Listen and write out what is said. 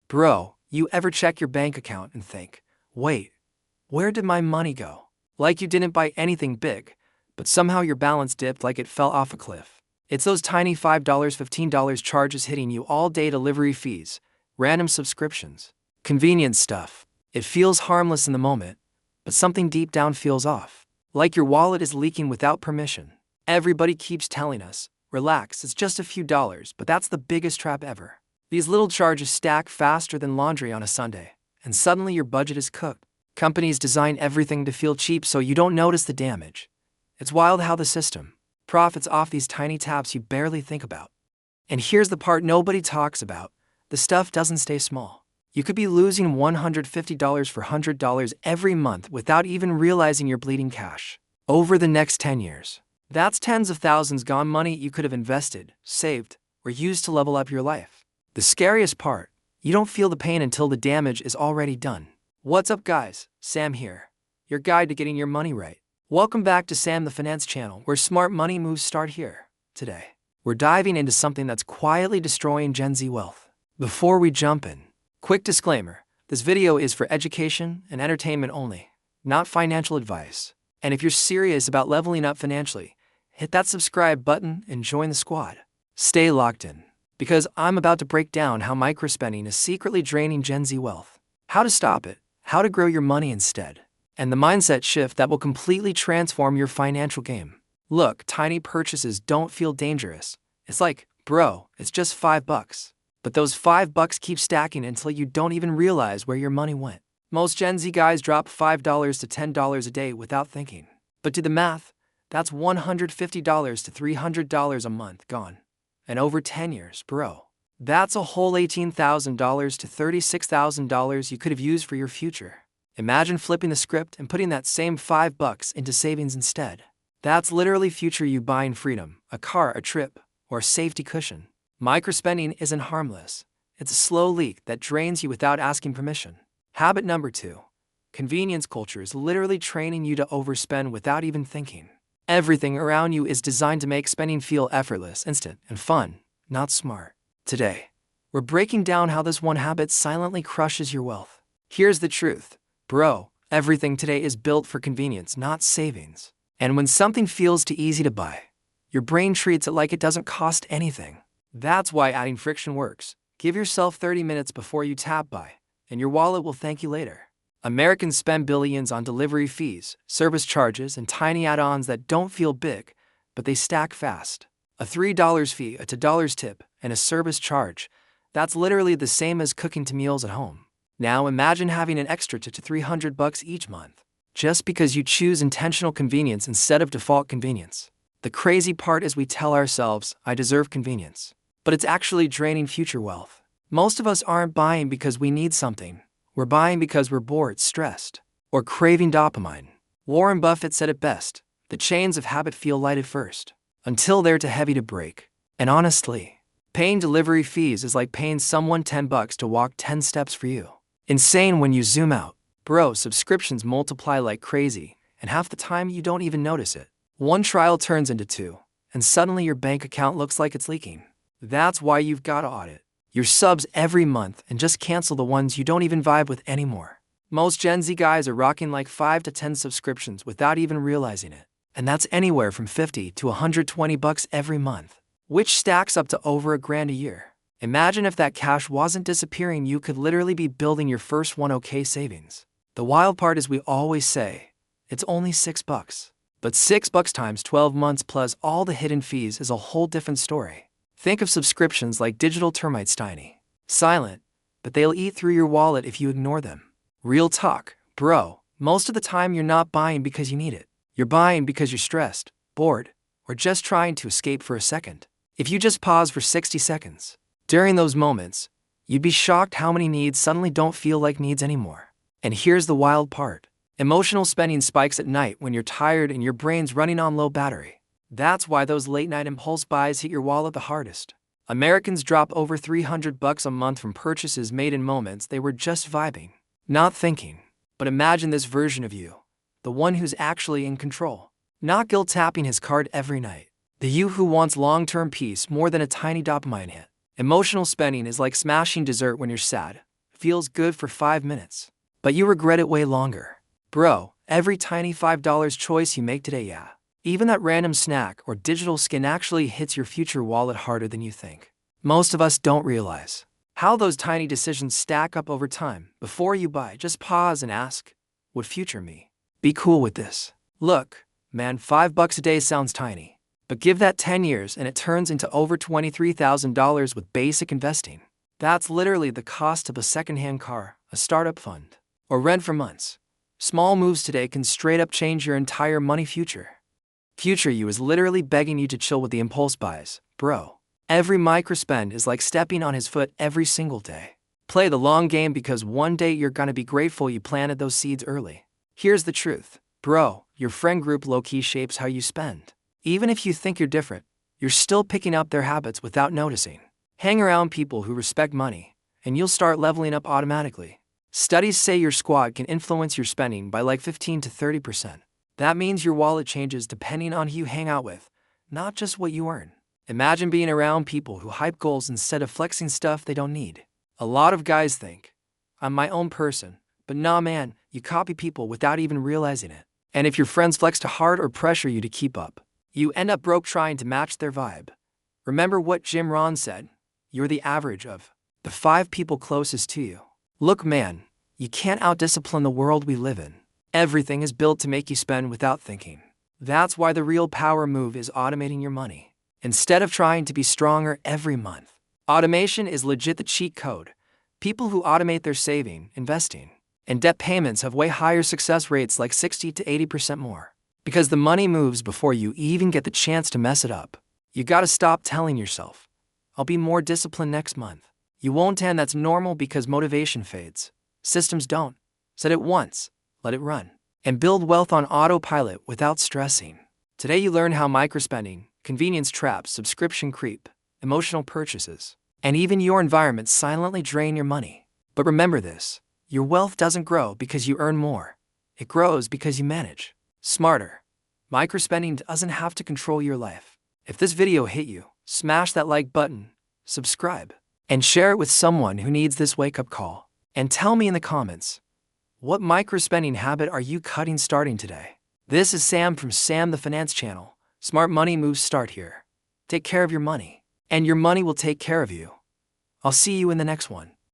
Bro, you ever check your bank account and think, wait, where did my money go? Like you didn't buy anything big, but somehow your balance dipped like it fell off a cliff. It's those tiny $5, $15 charges hitting you all day: delivery fees, random subscriptions, convenience stuff. It feels harmless in the moment, but something deep down feels off. Like your wallet is leaking without permission. Everybody keeps telling us, relax, it's just a few dollars, but that's the biggest trap ever. These little charges stack faster than laundry on a Sunday, and suddenly your budget is cooked. Companies design everything to feel cheap so you don't notice the damage. It's wild how the system profits off these tiny taps you barely think about. And here's the part nobody talks about: the stuff doesn't stay small. You could be losing $150 for $100 every month without even realizing you're bleeding cash. Over the next 10 years, that's tens of thousands gone, money you could have invested, saved, or used to level up your life. The scariest part, you don't feel the pain until the damage is already done. What's up guys, Sam here, your guide to getting your money right. Welcome back to Sam the Finance channel, where smart money moves start here. Today, we're diving into something that's quietly destroying Gen Z wealth. Before we jump in, quick disclaimer, this video is for education and entertainment only, not financial advice. And if you're serious about leveling up financially, hit that subscribe button and join the squad. Stay locked in, because I'm about to break down how microspending is secretly draining Gen Z wealth, how to stop it, how to grow your money instead, and the mindset shift that will completely transform your financial game. Look, tiny purchases don't feel dangerous. It's like, bro, it's just $5. But those $5 keep stacking until you don't even realize where your money went. Most Gen Z guys drop $5 to $10 a day without thinking. But do the math, that's $150 to $300 a month gone. And over 10 years, bro, that's a whole $18,000 to $36,000 you could have used for your future. Imagine flipping the script and putting that same $5 into savings instead. That's literally future you buying freedom, a car, a trip, or a safety cushion. Microspending isn't harmless. It's a slow leak that drains you without asking permission. Habit number 2. Convenience culture is literally training you to overspend without even thinking. Everything around you is designed to make spending feel effortless, instant, and fun, not smart. Today, we're breaking down how this one habit silently crushes your wealth. Here's the truth. Bro, everything today is built for convenience, not savings. And when something feels too easy to buy, your brain treats it like it doesn't cost anything. That's why adding friction works. Give yourself 30 minutes before you tap buy, and your wallet will thank you later. Americans spend billions on delivery fees, service charges, and tiny add-ons that don't feel big, but they stack fast. A $3 fee, a $2 tip, and a service charge. That's literally the same as cooking 2 meals at home. Now imagine having an extra to $300 each month, just because you choose intentional convenience instead of default convenience. The crazy part is we tell ourselves, I deserve convenience, but it's actually draining future wealth. Most of us aren't buying because we need something. We're buying because we're bored, stressed, or craving dopamine. Warren Buffett said it best, the chains of habit feel light at first, until they're too heavy to break. And honestly, paying delivery fees is like paying someone $10 to walk 10 steps for you. Insane when you zoom out. Bro, subscriptions multiply like crazy, and half the time you don't even notice it. One trial turns into 2, and suddenly your bank account looks like it's leaking. That's why you've got to audit your subs every month and just cancel the ones you don't even vibe with anymore. Most Gen Z guys are rocking like 5 to 10 subscriptions without even realizing it. And that's anywhere from $50 to $120 every month, which stacks up to over $1,000 a year. Imagine if that cash wasn't disappearing, you could literally be building your first 1OK savings. The wild part is we always say, it's only $6. But $6 times 12 months plus all the hidden fees is a whole different story. Think of subscriptions like digital termites, tiny, silent, but they'll eat through your wallet if you ignore them. Real talk, bro, most of the time you're not buying because you need it. You're buying because you're stressed, bored, or just trying to escape for a second. If you just pause for 60 seconds, during those moments, you'd be shocked how many needs suddenly don't feel like needs anymore. And here's the wild part. Emotional spending spikes at night when you're tired and your brain's running on low battery. That's why those late-night impulse buys hit your wallet the hardest. Americans drop over $300 a month from purchases made in moments they were just vibing, not thinking. But imagine this version of you, the one who's actually in control, not guilt-tapping his card every night. The you who wants long-term peace more than a tiny dopamine hit. Emotional spending is like smashing dessert when you're sad, feels good for 5 minutes, but you regret it way longer. Bro, every tiny $5 choice you make today, yeah, even that random snack or digital skin actually hits your future wallet harder than you think. Most of us don't realize how those tiny decisions stack up over time. Before you buy, just pause and ask, would future me be cool with this? Look, man, $5 a day sounds tiny, but give that 10 years and it turns into over $23,000 with basic investing. That's literally the cost of a secondhand car, a startup fund, or rent for months. Small moves today can straight up change your entire money future. Future you is literally begging you to chill with the impulse buys, bro. Every microspend is like stepping on his foot every single day. Play the long game because one day you're gonna be grateful you planted those seeds early. Here's the truth, bro, your friend group low-key shapes how you spend. Even if you think you're different, you're still picking up their habits without noticing. Hang around people who respect money, and you'll start leveling up automatically. Studies say your squad can influence your spending by like 15 to 30%. That means your wallet changes depending on who you hang out with, not just what you earn. Imagine being around people who hype goals instead of flexing stuff they don't need. A lot of guys think, I'm my own person, but nah man, you copy people without even realizing it. And if your friends flex too hard or pressure you to keep up, you end up broke trying to match their vibe. Remember what Jim Rohn said, you're the average of the 5 people closest to you. Look man, you can't out-discipline the world we live in. Everything is built to make you spend without thinking. That's why the real power move is automating your money. Instead of trying to be stronger every month, automation is legit the cheat code. People who automate their saving, investing, and debt payments have way higher success rates, like 60 to 80% more. Because the money moves before you even get the chance to mess it up. You gotta stop telling yourself, I'll be more disciplined next month. You won't, and that's normal because motivation fades. Systems don't. Set it once, let it run, and build wealth on autopilot without stressing. Today you learn how microspending, convenience traps, subscription creep, emotional purchases, and even your environment silently drain your money. But remember this, your wealth doesn't grow because you earn more. It grows because you manage smarter. Microspending doesn't have to control your life. If this video hit you, smash that like button, subscribe, and share it with someone who needs this wake-up call. And tell me in the comments, what microspending habit are you cutting starting today? This is Sam from Sam the Finance Channel. Smart money moves start here. Take care of your money, and your money will take care of you. I'll see you in the next one.